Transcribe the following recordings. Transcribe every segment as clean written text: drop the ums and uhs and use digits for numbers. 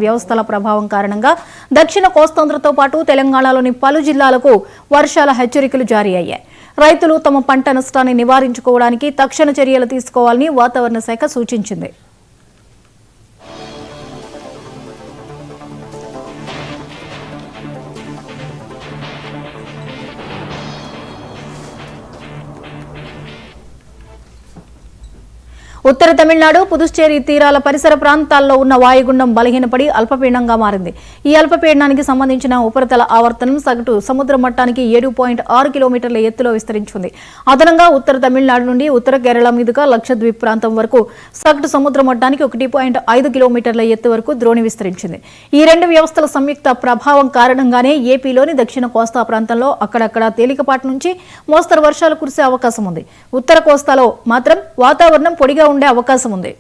వ్యవస్థల ప్రభావం కారణంగా దక్షిణ కోస్తాంధ్రతో పాటు తెలంగాణలోని పలు జిల్లాలకు వర్షాల హెచ్చరికలు జారీ అయ్యాయి. రైతులు తమ పంట నష్టాన్ని నివారించుకోవడానికి తక్షణ చర్యలు తీసుకోవాలని వాతావరణ శాఖ సూచించింది. ఉత్తర తమిళనాడు పుదుచ్చేరి తీరాల పరిసర ప్రాంతాల్లో ఉన్న వాయుగుండం బలహీనపడి అల్పపీడనంగా మారింది. ఈ అల్పపీడనానికి సంబంధించిన ఉపరితల ఆవర్తనం సగటు సముద్ర మట్టానికి 7.6 కిలోమీటర్ల ఎత్తులో విస్తరించింది. అదనంగా ఉత్తర తమిళనాడు నుండి ఉత్తర కేరళ మీదుగా లక్షద్వీప్ ప్రాంతం వరకు సగటు సముద్ర మట్టానికి 1.5 కిలోమీటర్ల ఎత్తు వరకు ద్రోణి విస్తరించింది. ఈ రెండు వ్యవస్థల సంయుక్త ప్రభావం కారణంగానే ఏపీలోని దక్షిణ కోస్తా ప్రాంతంలో అక్కడక్కడ తేలికపాటి నుంచి మోస్తరు వర్షాలు కురిసే అవకాశం ఉంది. ఉత్తర కోస్తాలో మాత్రం వాతావరణం పొడిగా ఉండే అవకాశం ఉంది.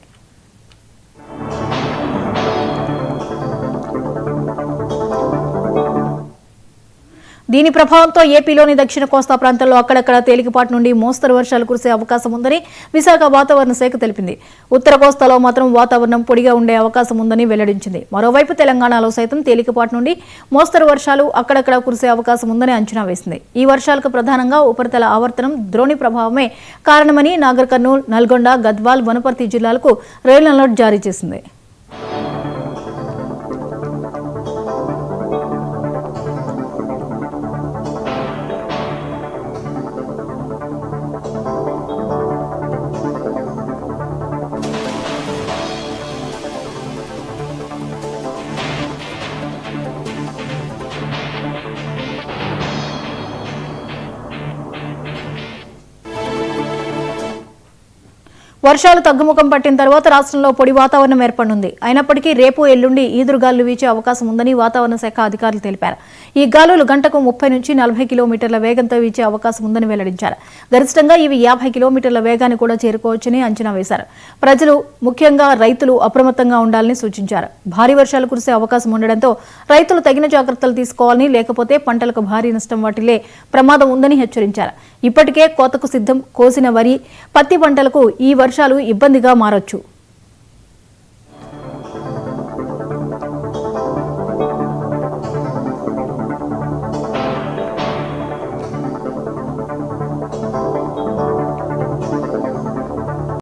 దీని ప్రభావంతో ఏపీలోని దక్షిణ కోస్తా ప్రాంతాల్లో అక్కడక్కడ తేలికపాటి నుండి మోస్తరు వర్షాలు కురిసే అవకాశం ఉందని విశాఖ వాతావరణ శాఖ తెలిపింది. ఉత్తర కోస్తాలో మాత్రం వాతావరణం పొడిగా ఉండే అవకాశం ఉందని వెల్లడించింది. మరోవైపు తెలంగాణలో సైతం తేలికపాటి నుండి మోస్తరు వర్షాలు అక్కడక్కడ కురిసే అవకాశం ఉందని అంచనా వేసింది. ఈ వర్షాలకు ప్రధానంగా ఉపరితల ఆవర్తనం ద్రోణి ప్రభావమే కారణమని నాగర్ కర్నూలు, నల్గొండ, గద్వాల్, వనపర్తి జిల్లాలకు రెడ్ అలర్ట్ జారీ చేసింది. వర్షాలు తగ్గుముఖం పట్టిన తర్వాత రాష్ట్రంలో పొడి వాతావరణం ఏర్పడనుంది. అయినప్పటికీ రేపు, ఎల్లుండి ఈదురుగాలులు వీచే అవకాశం ఉందని వాతావరణ శాఖ అధికారులు తెలిపారు. ఈ గాలులు గంటకు 30 నుంచి 40 కిలోమీటర్ల వేగంతో వీచే అవకాశం ఉందని వెల్లడించారు. గరిష్టంగా ఇవి 50 కిలోమీటర్ల వేగాన్ని కూడా చేరుకోవచ్చని అంచనా వేశారు. ప్రజలు, ముఖ్యంగా రైతులు అప్రమత్తంగా ఉండాలని సూచించారు. భారీ వర్షాలు కురిసే అవకాశం ఉండడంతో రైతులు తగిన జాగ్రత్తలు తీసుకోవాలని, లేకపోతే పంటలకు భారీ నష్టం వాటిల్లే ప్రమాదం ఉందని హెచ్చరించారు. ఇప్పటికే కోతకు సిద్ధం కోసిన వరి, పత్తి పంటలకు ఈ వర్షాలు ఇబ్బందిగా మారొచ్చు.